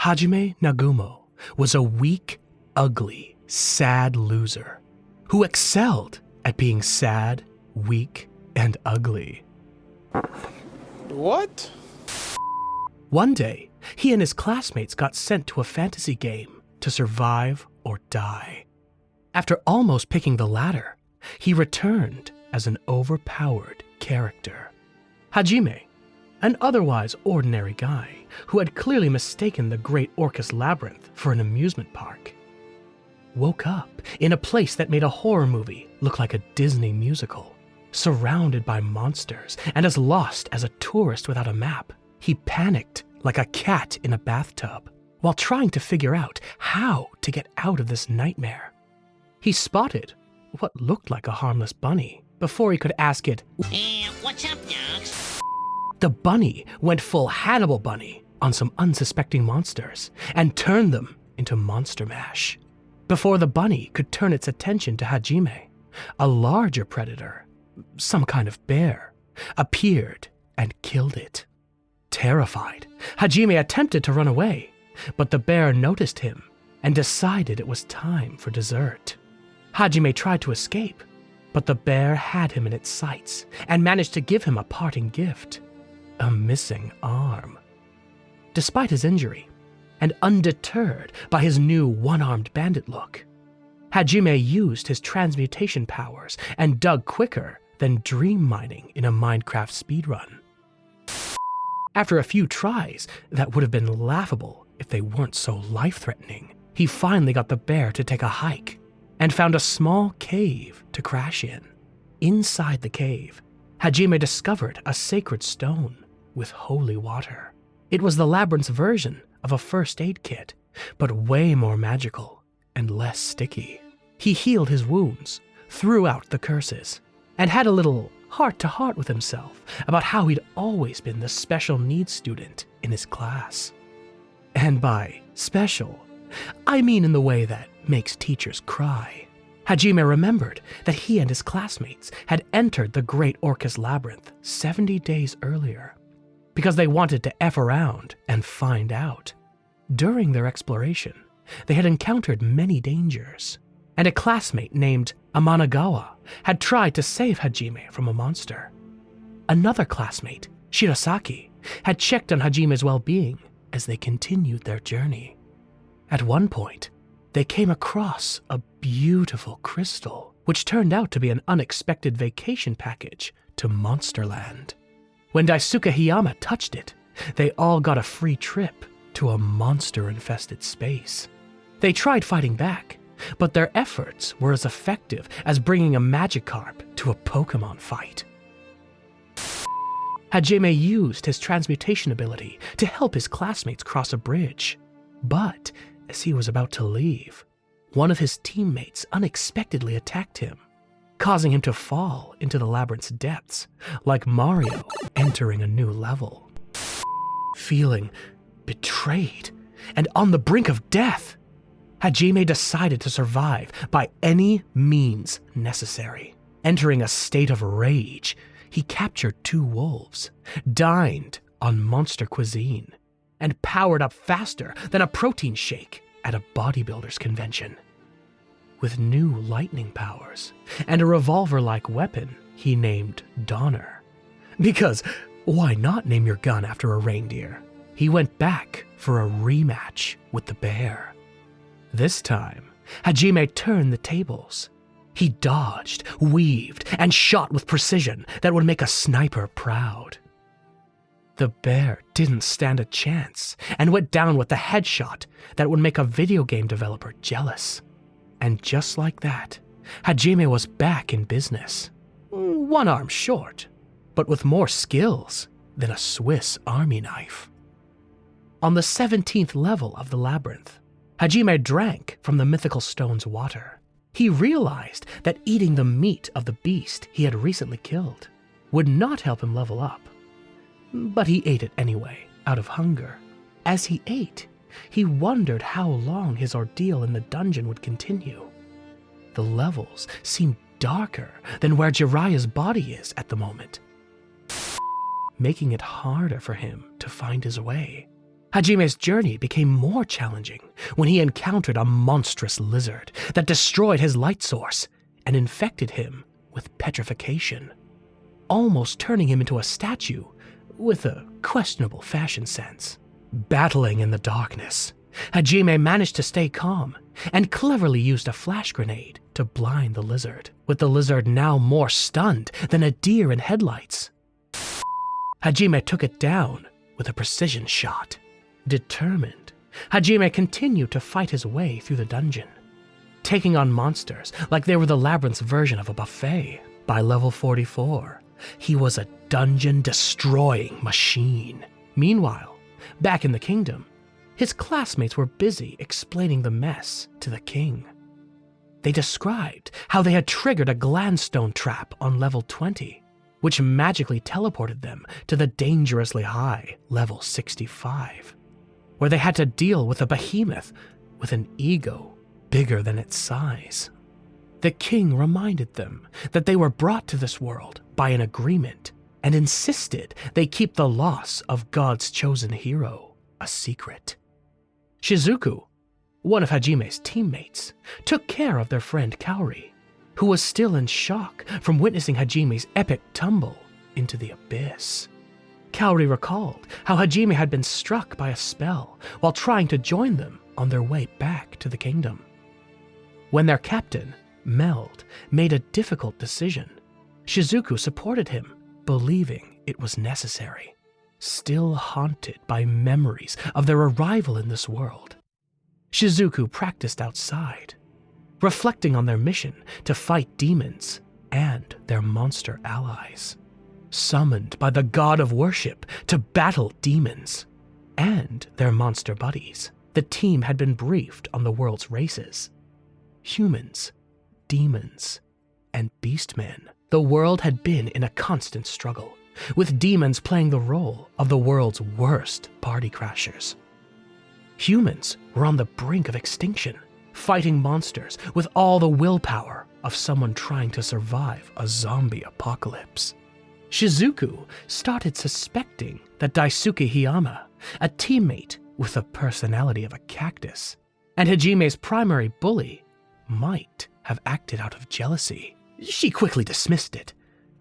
Hajime Nagumo was a weak, ugly, sad loser who excelled at being sad, weak, and ugly. What? One day, he and his classmates got sent to a fantasy game to survive or die. After almost picking the latter, he returned as an overpowered character. Hajime, an otherwise ordinary guy who had clearly mistaken the great Orcus labyrinth for an amusement park, woke up in a place that made a horror movie look like a Disney musical. Surrounded by monsters and as lost as a tourist without a map, he panicked like a cat in a bathtub while trying to figure out how to get out of this nightmare. He spotted what looked like a harmless bunny before he could ask it, What's up, dogs? The bunny went full Hannibal Bunny on some unsuspecting monsters and turned them into monster mash. Before the bunny could turn its attention to Hajime, a larger predator, some kind of bear, appeared and killed it. Terrified, Hajime attempted to run away, but the bear noticed him and decided it was time for dessert. Hajime tried to escape, but the bear had him in its sights and managed to give him a parting gift, a missing arm. Despite his injury, and undeterred by his new one-armed bandit look, Hajime used his transmutation powers and dug quicker than dream mining in a Minecraft speedrun. After a few tries that would have been laughable if they weren't so life-threatening, he finally got the bear to take a hike and found a small cave to crash in. Inside the cave, Hajime discovered a sacred stone with holy water. It was the labyrinth's version of a first aid kit, but way more magical and less sticky. He healed his wounds, threw out the curses, and had a little heart-to-heart with himself about how he'd always been the special needs student in his class. And by special, I mean in the way that makes teachers cry. Hajime remembered that he and his classmates had entered the great Orcus labyrinth 70 days earlier because they wanted to F around and find out. During their exploration, they had encountered many dangers, and a classmate named Amanagawa had tried to save Hajime from a monster. Another classmate, Shirasaki, had checked on Hajime's well-being as they continued their journey. At one point, they came across a beautiful crystal, which turned out to be an unexpected vacation package to Monsterland. When Daisuke Hiyama touched it, they all got a free trip to a monster-infested space. They tried fighting back, but their efforts were as effective as bringing a Magikarp to a Pokemon fight. Hajime used his transmutation ability to help his classmates cross a bridge, but as he was about to leave, one of his teammates unexpectedly attacked him, causing him to fall into the labyrinth's depths, like Mario entering a new level. Feeling betrayed and on the brink of death, Hajime decided to survive by any means necessary. Entering a state of rage, he captured 2 wolves, dined on monster cuisine, and powered up faster than a protein shake at a bodybuilder's convention. With new lightning powers and a revolver-like weapon he named Donner. Because why not name your gun after a reindeer? He went back for a rematch with the bear. This time, Hajime turned the tables. He dodged, weaved, and shot with precision that would make a sniper proud. The bear didn't stand a chance and went down with a headshot that would make a video game developer jealous. And just like that, Hajime was back in business. 1 arm short, but with more skills than a Swiss army knife. On the 17th level of the labyrinth, Hajime drank from the mythical stone's water. He realized that eating the meat of the beast he had recently killed would not help him level up. But he ate it anyway, out of hunger. As he ate, he wondered how long his ordeal in the dungeon would continue. The levels seemed darker than where Jiraiya's body is at the moment, making it harder for him to find his way. Hajime's journey became more challenging when he encountered a monstrous lizard that destroyed his light source and infected him with petrification, almost turning him into a statue with a questionable fashion sense. Battling in the darkness, Hajime managed to stay calm and cleverly used a flash grenade to blind the lizard, with the lizard now more stunned than a deer in headlights. Hajime took it down with a precision shot. Determined, Hajime continued to fight his way through the dungeon, taking on monsters like they were the labyrinth's version of a buffet. By level 44, he was a dungeon-destroying machine. Meanwhile, back in the kingdom, his classmates were busy explaining the mess to the king. They described how they had triggered a glandstone trap on level 20, which magically teleported them to the dangerously high level 65, where they had to deal with a behemoth with an ego bigger than its size. The king reminded them that they were brought to this world by an agreement and insisted they keep the loss of God's chosen hero a secret. Shizuku, one of Hajime's teammates, took care of their friend Kaori, who was still in shock from witnessing Hajime's epic tumble into the abyss. Kaori recalled how Hajime had been struck by a spell while trying to join them on their way back to the kingdom. When their captain, Meld, made a difficult decision, Shizuku supported him, believing it was necessary, still haunted by memories of their arrival in this world. Shizuku practiced outside, reflecting on their mission to fight demons and their monster allies, summoned by the god of worship to battle demons and their monster buddies. The team had been briefed on the world's races: humans, demons, and beastmen. The world had been in a constant struggle, with demons playing the role of the world's worst party crashers. Humans were on the brink of extinction, fighting monsters with all the willpower of someone trying to survive a zombie apocalypse. Shizuku started suspecting that Daisuke Hiyama, a teammate with the personality of a cactus, and Hajime's primary bully, might have acted out of jealousy. She quickly dismissed it.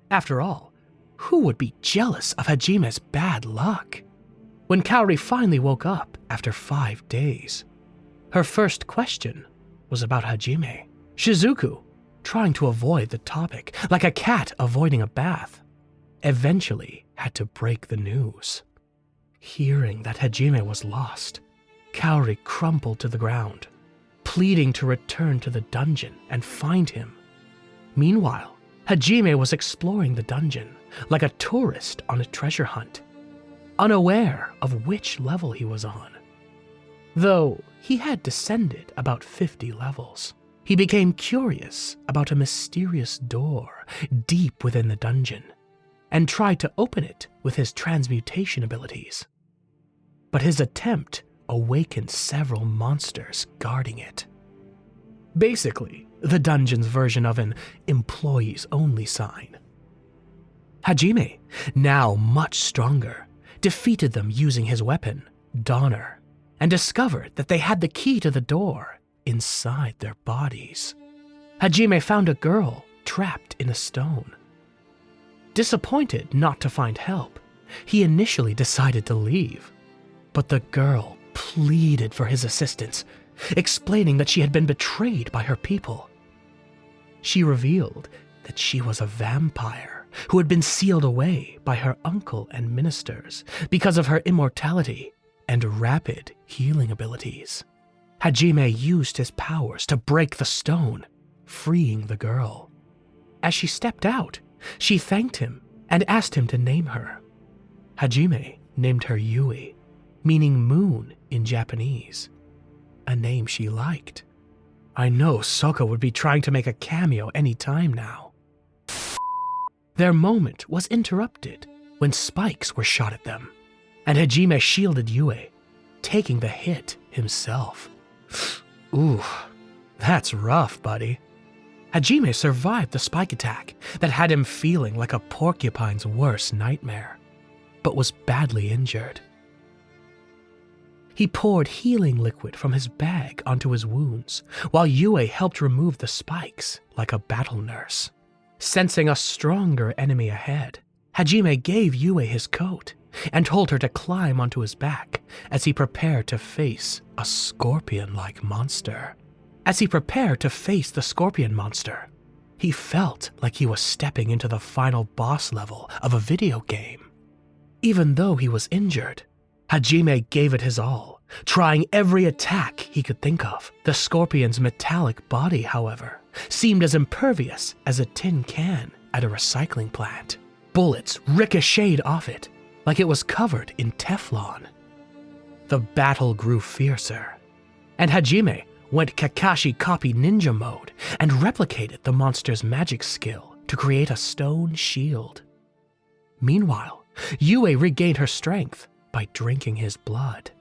After all, who would be jealous of Hajime's bad luck? When Kaori finally woke up after 5 days, her first question was about Hajime. Shizuku, trying to avoid the topic like a cat avoiding a bath, eventually had to break the news. Hearing that Hajime was lost, Kaori crumpled to the ground, pleading to return to the dungeon and find him. Meanwhile, Hajime was exploring the dungeon like a tourist on a treasure hunt, unaware of which level he was on. Though he had descended about 50 levels, he became curious about a mysterious door deep within the dungeon and tried to open it with his transmutation abilities. But his attempt awakened several monsters guarding it. Basically, the dungeon's version of an employees-only sign. Hajime, now much stronger, defeated them using his weapon, Donner, and discovered that they had the key to the door inside their bodies. Hajime found a girl trapped in a stone. Disappointed not to find help, he initially decided to leave, but the girl pleaded for his assistance, explaining that she had been betrayed by her people. She revealed that she was a vampire who had been sealed away by her uncle and ministers because of her immortality and rapid healing abilities. Hajime used his powers to break the stone, freeing the girl. As she stepped out, she thanked him and asked him to name her. Hajime named her Yui, meaning moon in Japanese, a name she liked. I know Soko would be trying to make a cameo any time now. Their moment was interrupted when spikes were shot at them, and Hajime shielded Yui, taking the hit himself. Ooh, that's rough, buddy. Hajime survived the spike attack that had him feeling like a porcupine's worst nightmare, but was badly injured. He poured healing liquid from his bag onto his wounds, while Yue helped remove the spikes like a battle nurse. Sensing a stronger enemy ahead, Hajime gave Yue his coat and told her to climb onto his back as he prepared to face a scorpion-like monster. As he prepared to face the scorpion monster, he felt like he was stepping into the final boss level of a video game. Even though he was injured, Hajime gave it his all, trying every attack he could think of. The scorpion's metallic body, however, seemed as impervious as a tin can at a recycling plant. Bullets ricocheted off it like it was covered in Teflon. The battle grew fiercer, and Hajime went Kakashi copy ninja mode and replicated the monster's magic skill to create a stone shield. Meanwhile, Yue regained her strength by drinking his blood.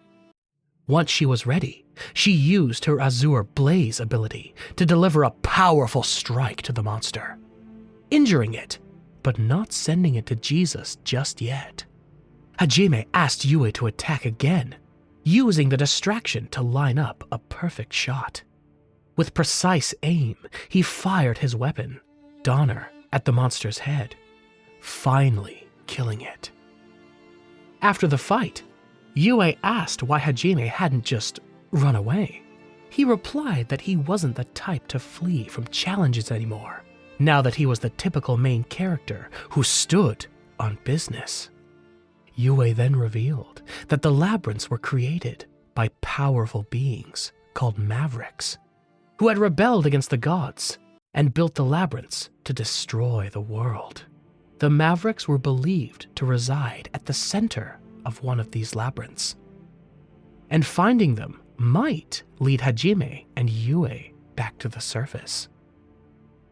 Once she was ready, she used her Azure Blaze ability to deliver a powerful strike to the monster, injuring it, but not sending it to Jesus just yet. Hajime asked Yue to attack again, using the distraction to line up a perfect shot. With precise aim, he fired his weapon, Donner, at the monster's head, finally killing it. After the fight, Yue asked why Hajime hadn't just run away. He replied that he wasn't the type to flee from challenges anymore, now that he was the typical main character who stood on business. Yue then revealed that the labyrinths were created by powerful beings called Mavericks, who had rebelled against the gods and built the labyrinths to destroy the world. The Mavericks were believed to reside at the center of one of these labyrinths, and finding them might lead Hajime and Yue back to the surface.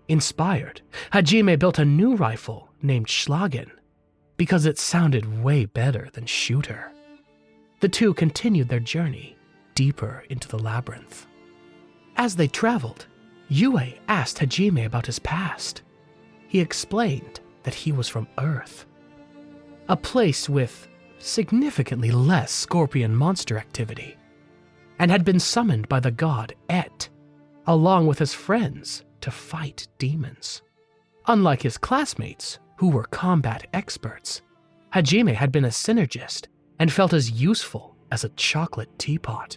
Inspired, Hajime built a new rifle named Schlagen because it sounded way better than shooter. The two continued their journey deeper into the labyrinth. As they traveled, Yue asked Hajime about his past. He explained that he was from Earth, a place with significantly less scorpion monster activity, and had been summoned by the god Et, along with his friends, to fight demons. Unlike his classmates, who were combat experts, Hajime had been a synergist and felt as useful as a chocolate teapot.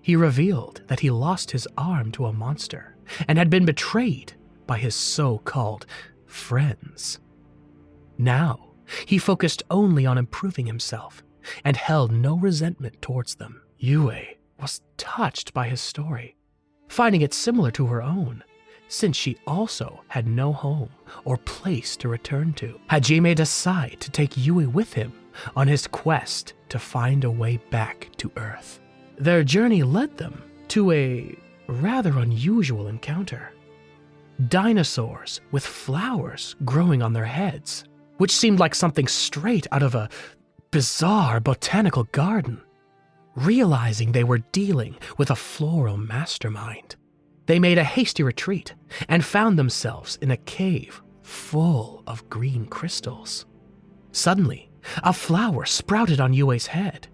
He revealed that he lost his arm to a monster and had been betrayed by his so-called friends. Now, he focused only on improving himself and held no resentment towards them. Yue was touched by his story, finding it similar to her own, since she also had no home or place to return to. Hajime decided to take Yue with him on his quest to find a way back to Earth. Their journey led them to a rather unusual encounter. Dinosaurs with flowers growing on their heads, which seemed like something straight out of a bizarre botanical garden. Realizing they were dealing with a floral mastermind, they made a hasty retreat and found themselves in a cave full of green crystals. Suddenly, a flower sprouted on Yue's head,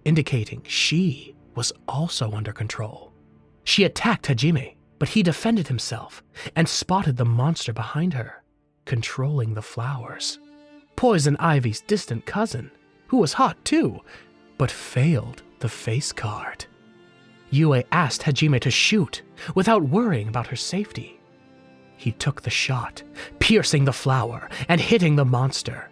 indicating she was also under control. She attacked Hajime, but he defended himself and spotted the monster behind her, controlling the flowers. Poison Ivy's distant cousin, who was hot too, but failed the face card. Yue asked Hajime to shoot without worrying about her safety. He took the shot, piercing the flower and hitting the monster,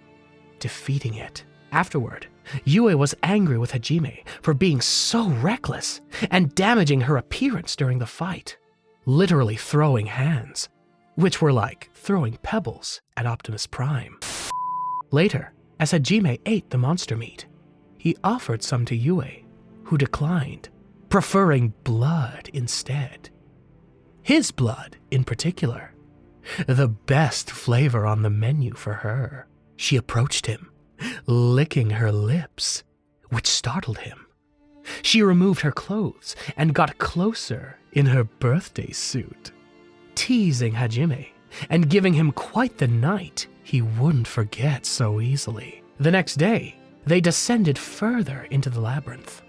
defeating it. Afterward, Yue was angry with Hajime for being so reckless and damaging her appearance during the fight, literally throwing hands, which were like throwing pebbles at Optimus Prime. Later, as Hajime ate the monster meat, he offered some to Yue, who declined, preferring blood instead. His blood, in particular, the best flavor on the menu for her. She approached him, licking her lips, which startled him. She removed her clothes and got closer in her birthday suit, teasing Hajime and giving him quite the night he wouldn't forget so easily. The next day, they descended further into the labyrinth.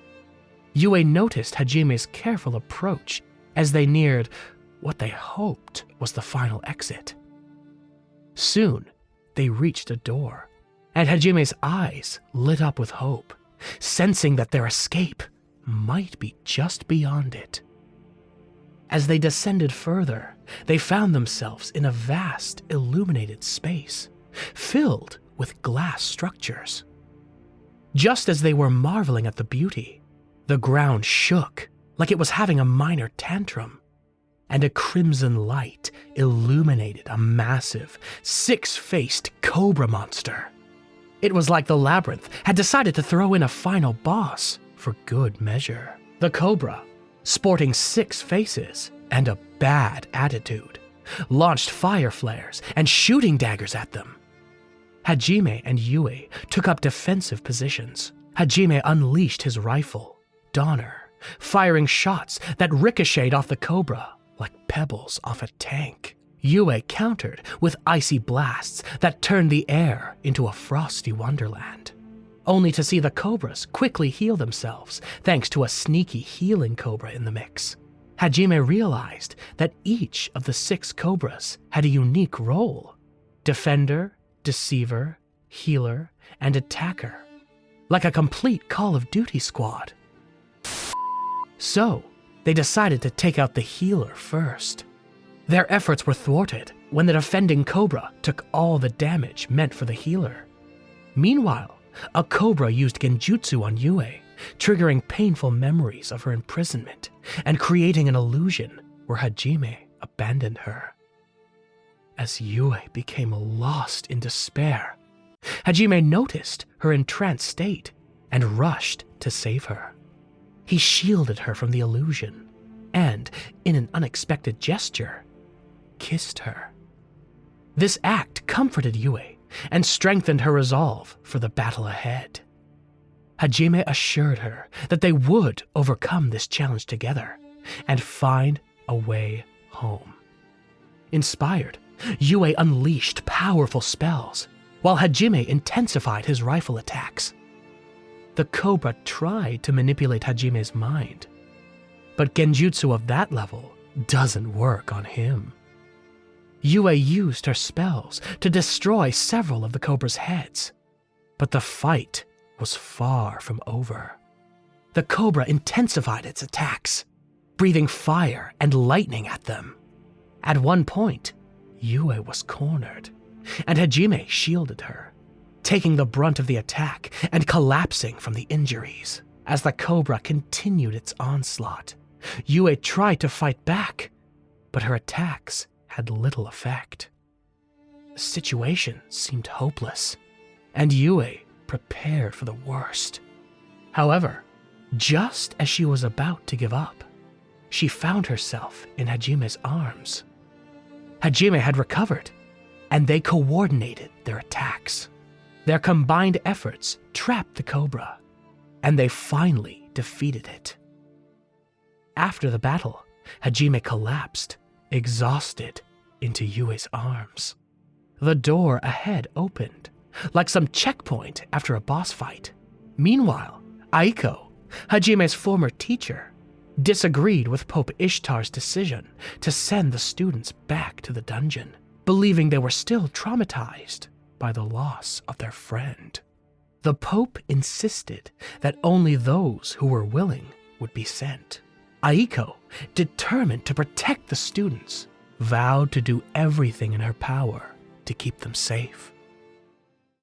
Yue noticed Hajime's careful approach as they neared what they hoped was the final exit. Soon, they reached a door, and Hajime's eyes lit up with hope, sensing that their escape might be just beyond it. As they descended further, they found themselves in a vast, illuminated space, filled with glass structures. Just as they were marveling at the beauty, the ground shook like it was having a minor tantrum, and a crimson light illuminated a massive, six-faced cobra monster. It was like the labyrinth had decided to throw in a final boss for good measure. The cobra, sporting 6 faces and a bad attitude, launched fire flares and shooting daggers at them. Hajime and Yue took up defensive positions. Hajime unleashed his rifle, Donner, firing shots that ricocheted off the cobra like pebbles off a tank. Yue countered with icy blasts that turned the air into a frosty wonderland, only to see the cobras quickly heal themselves thanks to a sneaky healing cobra in the mix. Hajime realized that each of the 6 cobras had a unique role: defender, deceiver, healer, and attacker, like a complete Call of Duty squad. So, they decided to take out the healer first. Their efforts were thwarted when the defending cobra took all the damage meant for the healer. Meanwhile, a cobra used genjutsu on Yue, triggering painful memories of her imprisonment and creating an illusion where Hajime abandoned her. As Yue became lost in despair, Hajime noticed her entranced state and rushed to save her. He shielded her from the illusion and, in an unexpected gesture, kissed her. This act comforted Yue and strengthened her resolve for the battle ahead. Hajime assured her that they would overcome this challenge together and find a way home. Inspired, Yue unleashed powerful spells, while Hajime intensified his rifle attacks. The cobra tried to manipulate Hajime's mind, but genjutsu of that level doesn't work on him. Yue used her spells to destroy several of the cobra's heads, but the fight was far from over. The cobra intensified its attacks, breathing fire and lightning at them. At one point, Yue was cornered, and Hajime shielded her, taking the brunt of the attack and collapsing from the injuries. As the cobra continued its onslaught, Yue tried to fight back, but her attacks had little effect. The situation seemed hopeless, and Yue prepared for the worst. However, just as she was about to give up, she found herself in Hajime's arms. Hajime had recovered, and they coordinated their attacks. Their combined efforts trapped the cobra, and they finally defeated it. After the battle, Hajime collapsed, exhausted, into Yue's arms. The door ahead opened, like some checkpoint after a boss fight. Meanwhile, Aiko, Hajime's former teacher, disagreed with Pope Ishtar's decision to send the students back to the dungeon, believing they were still traumatized by the loss of their friend. The Pope insisted that only those who were willing would be sent. Aiko, determined to protect the students, vowed to do everything in her power to keep them safe.